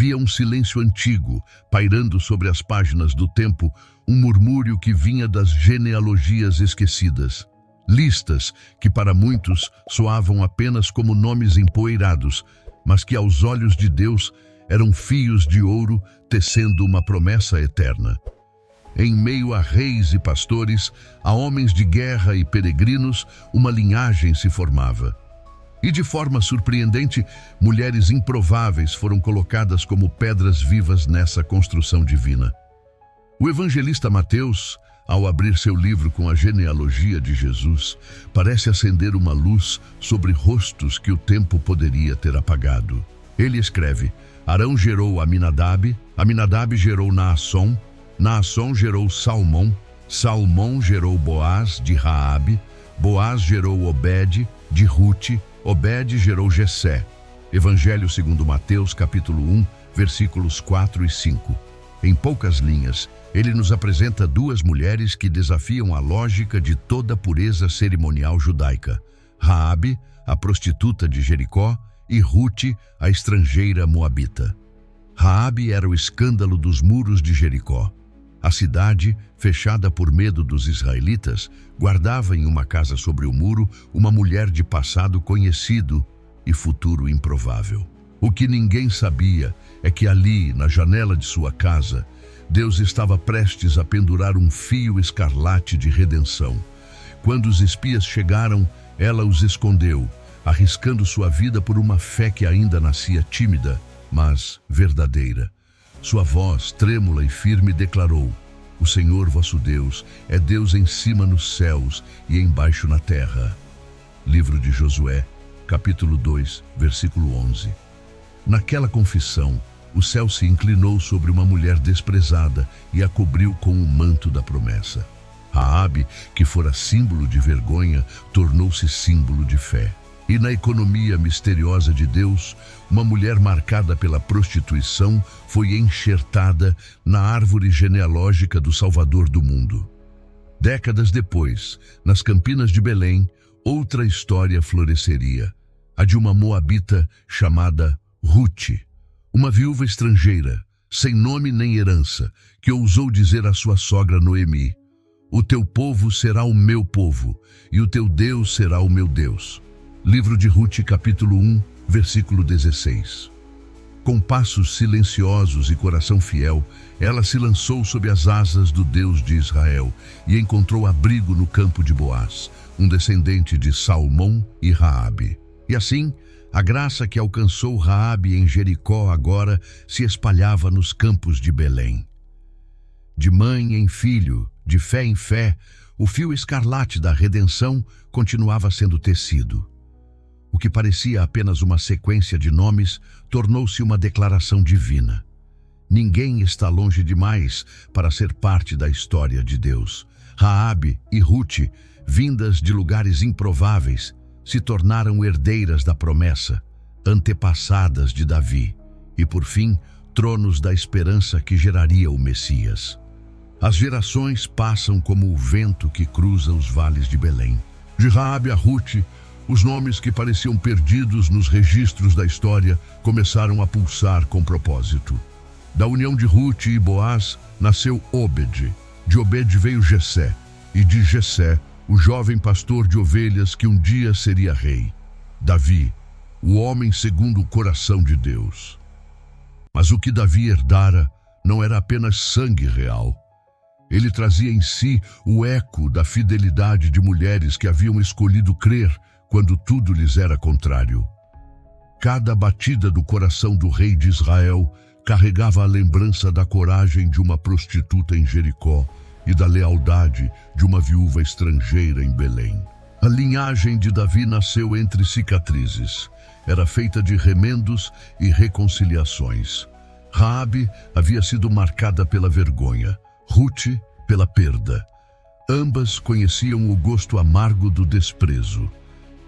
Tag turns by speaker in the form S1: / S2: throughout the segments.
S1: Havia um silêncio antigo, pairando sobre as páginas do tempo, um murmúrio que vinha das genealogias esquecidas. Listas que para muitos soavam apenas como nomes empoeirados, mas que aos olhos de Deus eram fios de ouro tecendo uma promessa eterna. Em meio a reis e pastores, a homens de guerra e peregrinos, uma linhagem se formava. E de forma surpreendente, mulheres improváveis foram colocadas como pedras vivas nessa construção divina. O evangelista Mateus, ao abrir seu livro com a genealogia de Jesus, parece acender uma luz sobre rostos que o tempo poderia ter apagado. Ele escreve: Arão gerou Aminadab, Aminadab gerou Naasson, Naasson gerou Salmão, Salmão gerou Boaz de Raabe, Boaz gerou Obed de Rute, Obed gerou Jessé. Evangelho segundo Mateus, capítulo 1, versículos 4 e 5. Em poucas linhas, ele nos apresenta duas mulheres que desafiam a lógica de toda a pureza cerimonial judaica: Raabe, a prostituta de Jericó, e Rute, a estrangeira moabita. Raabe era o escândalo dos muros de Jericó. A cidade, fechada por medo dos israelitas, guardava em uma casa sobre o muro uma mulher de passado conhecido e futuro improvável. O que ninguém sabia é que ali, na janela de sua casa, Deus estava prestes a pendurar um fio escarlate de redenção. Quando os espias chegaram, ela os escondeu, arriscando sua vida por uma fé que ainda nascia tímida, mas verdadeira. Sua voz, trêmula e firme, declarou: O Senhor vosso Deus é Deus em cima nos céus e embaixo na terra. Livro de Josué, capítulo 2, versículo 11. Naquela confissão, o céu se inclinou sobre uma mulher desprezada e a cobriu com o manto da promessa. Raabe, que fora símbolo de vergonha, tornou-se símbolo de fé. E na economia misteriosa de Deus, uma mulher marcada pela prostituição foi enxertada na árvore genealógica do Salvador do mundo. Décadas depois, nas campinas de Belém, outra história floresceria, a de uma moabita chamada Rute, uma viúva estrangeira, sem nome nem herança, que ousou dizer à sua sogra Noemi: O teu povo será o meu povo, e o teu Deus será o meu Deus. Livro de Rute, capítulo 1, versículo 16. Com passos silenciosos e coração fiel, ela se lançou sob as asas do Deus de Israel e encontrou abrigo no campo de Boaz, um descendente de Salmão e Raabe. E assim, a graça que alcançou Raabe em Jericó agora se espalhava nos campos de Belém. De mãe em filho, de fé em fé, o fio escarlate da redenção continuava sendo tecido. O que parecia apenas uma sequência de nomes tornou-se uma declaração divina. Ninguém está longe demais para ser parte da história de Deus. Raabe e Rute, vindas de lugares improváveis, se tornaram herdeiras da promessa, antepassadas de Davi, e por fim, tronos da esperança que geraria o Messias. As gerações passam como o vento que cruza os vales de Belém. De Raabe a Rute, os nomes que pareciam perdidos nos registros da história começaram a pulsar com propósito. Da união de Rute e Boaz nasceu Obed, de Obed veio Jessé, e de Jessé, o jovem pastor de ovelhas que um dia seria rei. Davi, o homem segundo o coração de Deus. Mas o que Davi herdara não era apenas sangue real. Ele trazia em si o eco da fidelidade de mulheres que haviam escolhido crer quando tudo lhes era contrário. Cada batida do coração do rei de Israel carregava a lembrança da coragem de uma prostituta em Jericó e da lealdade de uma viúva estrangeira em Belém. A linhagem de Davi nasceu entre cicatrizes. Era feita de remendos e reconciliações. Raabe havia sido marcada pela vergonha, Rute pela perda. Ambas conheciam o gosto amargo do desprezo.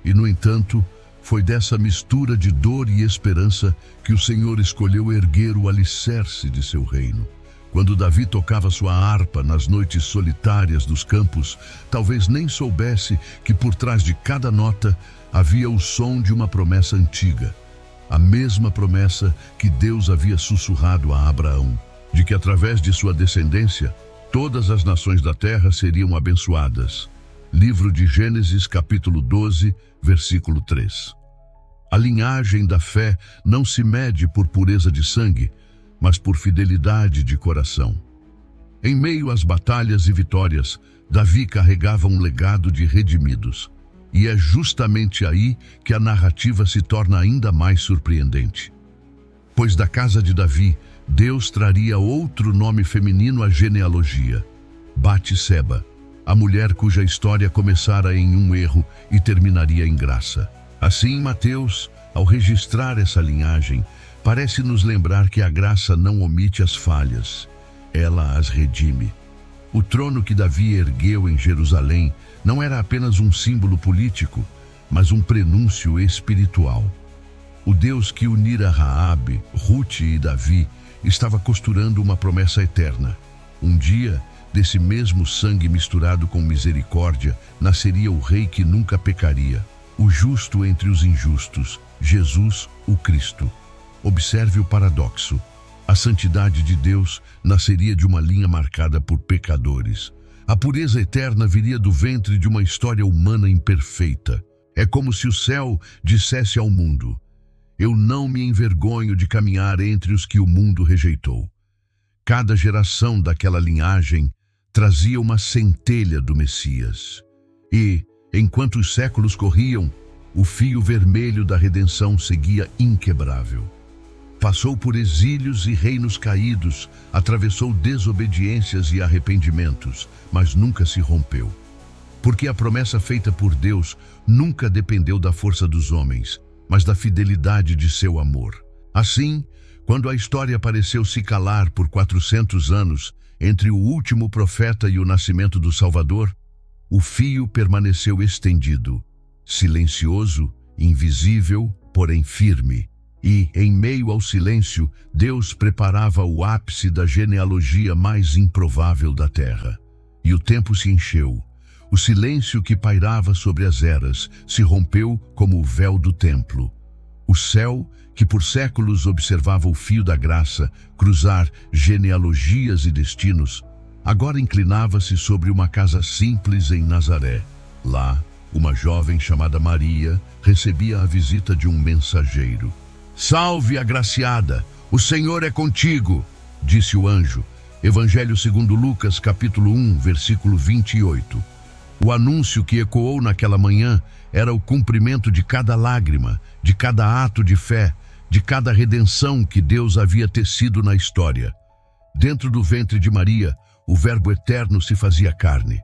S1: E, no entanto, foi dessa mistura de dor e esperança que o Senhor escolheu erguer o alicerce de seu reino. Quando Davi tocava sua harpa nas noites solitárias dos campos, talvez nem soubesse que por trás de cada nota havia o som de uma promessa antiga. a mesma promessa que Deus havia sussurrado a Abraão, de que através de sua descendência, todas as nações da terra seriam abençoadas. Livro de Gênesis, capítulo 12, versículo 3. A linhagem da fé não se mede por pureza de sangue, mas por fidelidade de coração. Em meio às batalhas e vitórias, Davi carregava um legado de redimidos. E é justamente aí que a narrativa se torna ainda mais surpreendente. Pois da casa de Davi, Deus traria outro nome feminino à genealogia: Batseba, a mulher cuja história começara em um erro e terminaria em graça. Assim, Mateus, ao registrar essa linhagem, parece nos lembrar que a graça não omite as falhas, ela as redime. O trono que Davi ergueu em Jerusalém não era apenas um símbolo político, mas um prenúncio espiritual. O Deus que unira Raabe, Rute e Davi estava costurando uma promessa eterna. Um dia, desse mesmo sangue misturado com misericórdia, nasceria o rei que nunca pecaria, o justo entre os injustos, Jesus, o Cristo. Observe o paradoxo. A santidade de Deus nasceria de uma linha marcada por pecadores. A pureza eterna viria do ventre de uma história humana imperfeita. É como se o céu dissesse ao mundo: eu não me envergonho de caminhar entre os que o mundo rejeitou. Cada geração daquela linhagem trazia uma centelha do Messias. E, enquanto os séculos corriam, o fio vermelho da redenção seguia inquebrável. Passou por exílios e reinos caídos, atravessou desobediências e arrependimentos, mas nunca se rompeu. Porque a promessa feita por Deus nunca dependeu da força dos homens, mas da fidelidade de seu amor. Assim, quando a história pareceu se calar por 400 anos, entre o último profeta e o nascimento do Salvador, o fio permaneceu estendido, silencioso, invisível, porém firme. E, em meio ao silêncio, Deus preparava o ápice da genealogia mais improvável da terra. E o tempo se encheu. O silêncio que pairava sobre as eras se rompeu como o véu do templo. O céu, que por séculos observava o fio da graça cruzar genealogias e destinos, agora inclinava-se sobre uma casa simples em Nazaré. Lá, uma jovem chamada Maria recebia a visita de um mensageiro. Salve, agraciada, o Senhor é contigo, disse o anjo. Evangelho segundo Lucas, capítulo 1, versículo 28. O anúncio que ecoou naquela manhã era o cumprimento de cada lágrima, de cada ato de fé, de cada redenção que Deus havia tecido na história. Dentro do ventre de Maria, o Verbo eterno se fazia carne.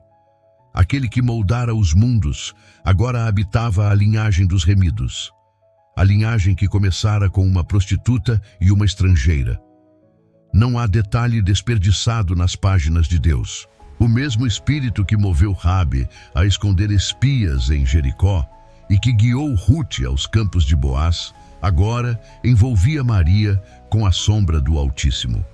S1: Aquele que moldara os mundos, agora habitava a linhagem dos remidos. A linhagem que começara com uma prostituta e uma estrangeira. Não há detalhe desperdiçado nas páginas de Deus. O mesmo Espírito que moveu Raabe a esconder espias em Jericó e que guiou Rute aos campos de Boaz, agora envolvia Maria com a sombra do Altíssimo.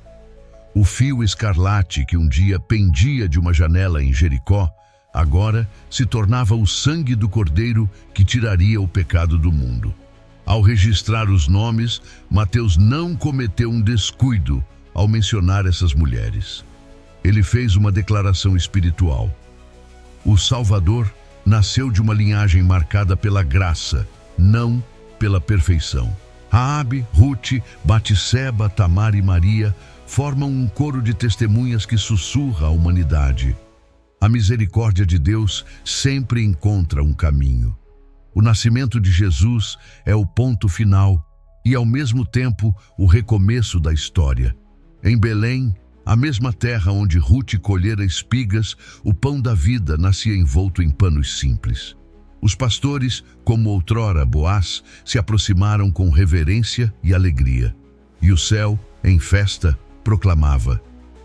S1: O fio escarlate que um dia pendia de uma janela em Jericó, agora se tornava o sangue do Cordeiro que tiraria o pecado do mundo. Ao registrar os nomes, Mateus não cometeu um descuido ao mencionar essas mulheres. Ele fez uma declaração espiritual. O Salvador nasceu de uma linhagem marcada pela graça, não pela perfeição. Raabe, Rute, Batseba, Tamar e Maria formam um coro de testemunhas que sussurra à humanidade. A misericórdia de Deus sempre encontra um caminho. O nascimento de Jesus é o ponto final e, ao mesmo tempo, o recomeço da história. Em Belém, a mesma terra onde Rute colhera espigas, o pão da vida nascia envolto em panos simples. Os pastores, como outrora Boaz, se aproximaram com reverência e alegria. E o céu, em festa, proclamava: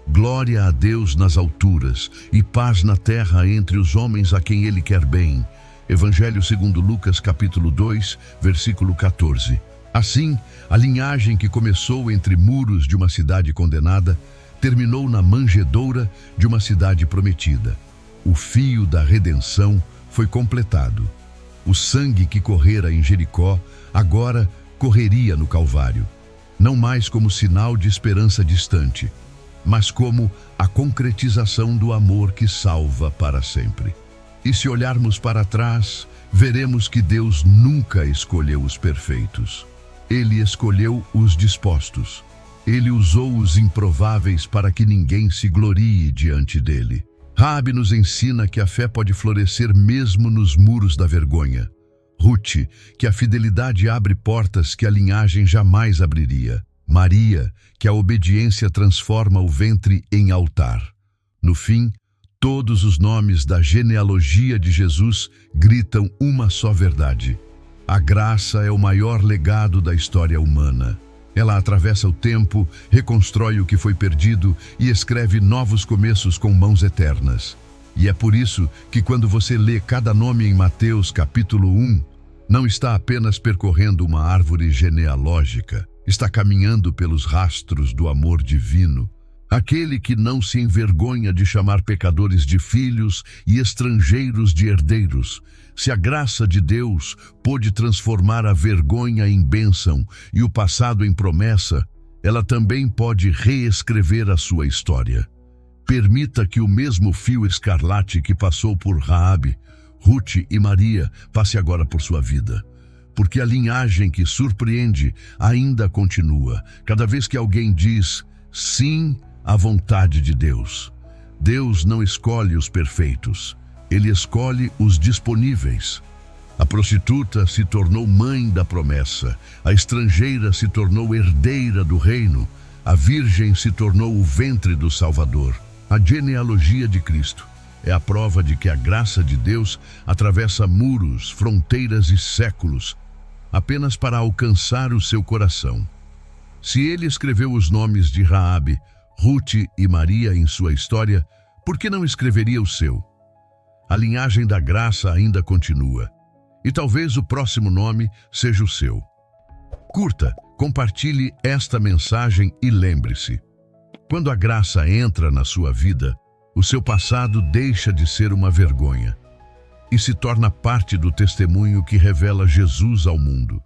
S1: glória a Deus nas alturas e paz na terra entre os homens a quem Ele quer bem. Evangelho segundo Lucas, capítulo 2, versículo 14. Assim, a linhagem que começou entre muros de uma cidade condenada, terminou na manjedoura de uma cidade prometida. O fio da redenção foi completado. O sangue que correra em Jericó agora correria no Calvário, não mais como sinal de esperança distante, mas como a concretização do amor que salva para sempre. E se olharmos para trás, veremos que Deus nunca escolheu os perfeitos. Ele escolheu os dispostos. Ele usou os improváveis para que ninguém se glorie diante dele. Raabe nos ensina que a fé pode florescer mesmo nos muros da vergonha. Ruth, que a fidelidade abre portas que a linhagem jamais abriria. Maria, que a obediência transforma o ventre em altar. No fim, todos os nomes da genealogia de Jesus gritam uma só verdade. A graça é o maior legado da história humana. Ela atravessa o tempo, reconstrói o que foi perdido e escreve novos começos com mãos eternas. E é por isso que quando você lê cada nome em Mateus capítulo 1, não está apenas percorrendo uma árvore genealógica, está caminhando pelos rastros do amor divino. Aquele que não se envergonha de chamar pecadores de filhos e estrangeiros de herdeiros. Se a graça de Deus pôde transformar a vergonha em bênção e o passado em promessa, ela também pode reescrever a sua história. Permita que o mesmo fio escarlate que passou por Raabe, Ruth e Maria passe agora por sua vida. Porque a linhagem que surpreende ainda continua, cada vez que alguém diz sim à vontade de Deus. Deus não escolhe os perfeitos, Ele escolhe os disponíveis. A prostituta se tornou mãe da promessa, a estrangeira se tornou herdeira do reino, a virgem se tornou o ventre do Salvador. A genealogia de Cristo é a prova de que a graça de Deus atravessa muros, fronteiras e séculos, apenas para alcançar o seu coração. Se Ele escreveu os nomes de Raabe, Ruth e Maria em sua história, por que não escreveria o seu? A linhagem da graça ainda continua, e talvez o próximo nome seja o seu. Curta, compartilhe esta mensagem e lembre-se: quando a graça entra na sua vida, o seu passado deixa de ser uma vergonha e se torna parte do testemunho que revela Jesus ao mundo.